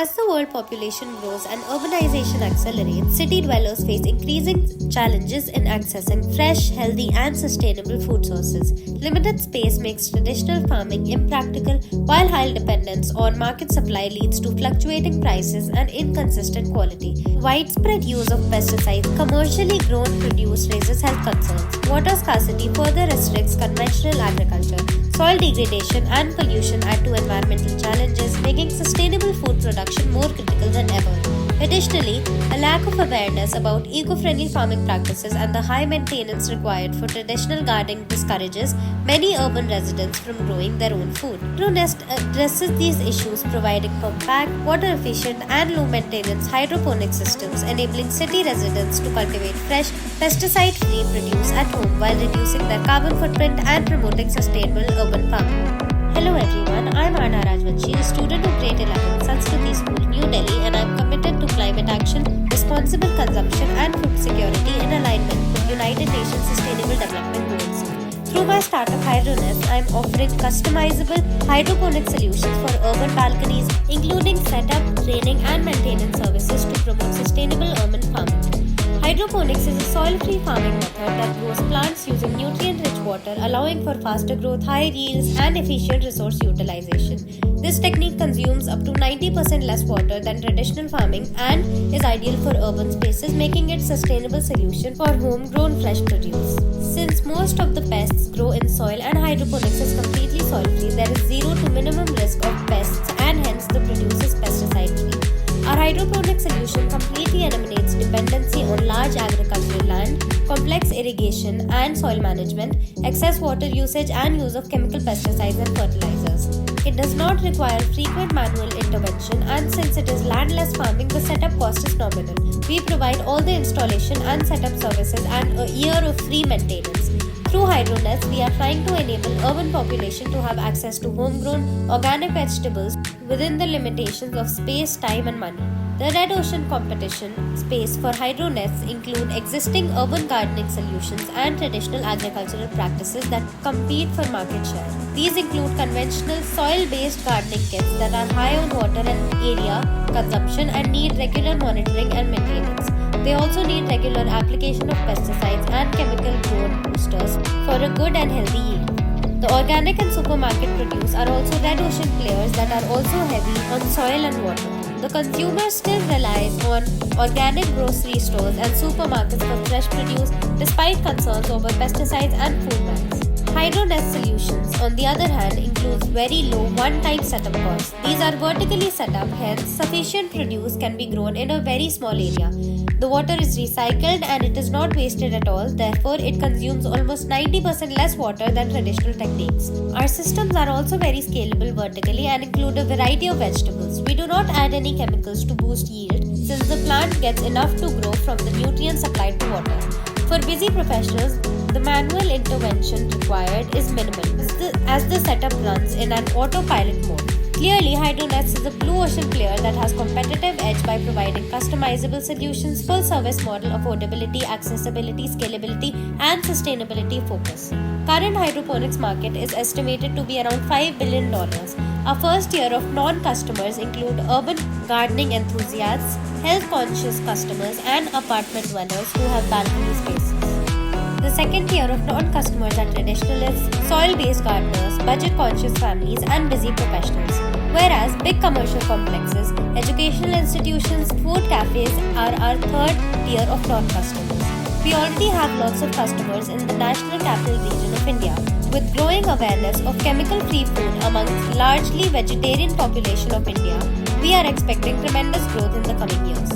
As the world population grows and urbanization accelerates, city dwellers face increasing challenges in accessing fresh, healthy, and sustainable food sources. Limited space makes traditional farming impractical, while high dependence on market supply leads to fluctuating prices and inconsistent quality. Widespread use of pesticides, commercially grown produce raises health concerns. Water scarcity further restricts conventional agriculture. Soil degradation and pollution add to environmental challenges, making sustainable food production more critical than ever. Additionally, a lack of awareness about eco-friendly farming practices and the high maintenance required for traditional gardening discourages many urban residents from growing their own food. Hydronest addresses these issues, providing compact, water-efficient, and low-maintenance hydroponic systems, enabling city residents to cultivate fresh, pesticide-free produce at home while reducing their carbon footprint and promoting sustainable urban farming. Hello everyone, I'm Anna Rajvanshi, a student of Grade 11 Sanskriti School, New Delhi, and I'm committed to climate action, responsible consumption, and food security in alignment with United Nations Sustainable Development Goals. Through my startup Hydronest, I'm offering customizable hydroponic solutions for urban balconies, including setup, training, and maintenance services to promote sustainable urban farming. Hydroponics is a soil-free farming method that grows plants using nutrient-rich water, allowing for faster growth, high yields, and efficient resource utilization. This technique consumes up to 90% less water than traditional farming and is ideal for urban spaces, making it a sustainable solution for homegrown fresh produce. Since most of the pests grow in soil and hydroponics is completely soil-free, there is zero to minimum risk of pests and hence the produce is pesticide-free. Our hydroponic solution completely eliminates dependency on large agricultural land, complex irrigation and soil management, excess water usage and use of chemical pesticides and fertilizers. It does not require frequent manual intervention, and since it is landless farming, the setup cost is nominal. We provide all the installation and setup services and a year of free maintenance. Through Hydronest, we are trying to enable urban population to have access to homegrown organic vegetables within the limitations of space, time and money. The Red Ocean competition space for Hydronests include existing urban gardening solutions and traditional agricultural practices that compete for market share. These include conventional soil-based gardening kits that are high on water and area consumption and need regular monitoring and maintenance. They also need regular application of pesticides and chemical grown boosters for a good and healthy yield. The organic and supermarket produce are also Red Ocean players that are also heavy on soil and water. The consumer still relies on organic grocery stores and supermarkets for fresh produce despite concerns over pesticides and food banks. Hydronest solutions, on the other hand, includes very low one-time setup costs. These are vertically set up, hence sufficient produce can be grown in a very small area. The water is recycled and it is not wasted at all, therefore it consumes almost 90% less water than traditional techniques. Our systems are also very scalable vertically and include a variety of vegetables. We do not add any chemicals to boost yield since the plant gets enough to grow from the nutrients supplied to water. For busy professionals, the manual intervention required is minimal as the setup runs in an autopilot mode. Clearly, Hydronest is a blue ocean player that has competitive edge by providing customizable solutions, full service model, affordability, accessibility, scalability, and sustainability focus. Current hydroponics market is estimated to be around $5 billion. Our first tier of non-customers include urban gardening enthusiasts, health-conscious customers, and apartment dwellers who have balcony spaces. The second tier of non-customers are traditionalists, soil-based gardeners, budget-conscious families, and busy professionals. Whereas big commercial complexes, educational institutions, food cafes are our third tier of non-customers. We already have lots of customers in the National Capital Region of India. With growing awareness of chemical-free food amongst largely vegetarian population of India, we are expecting tremendous growth in the coming years.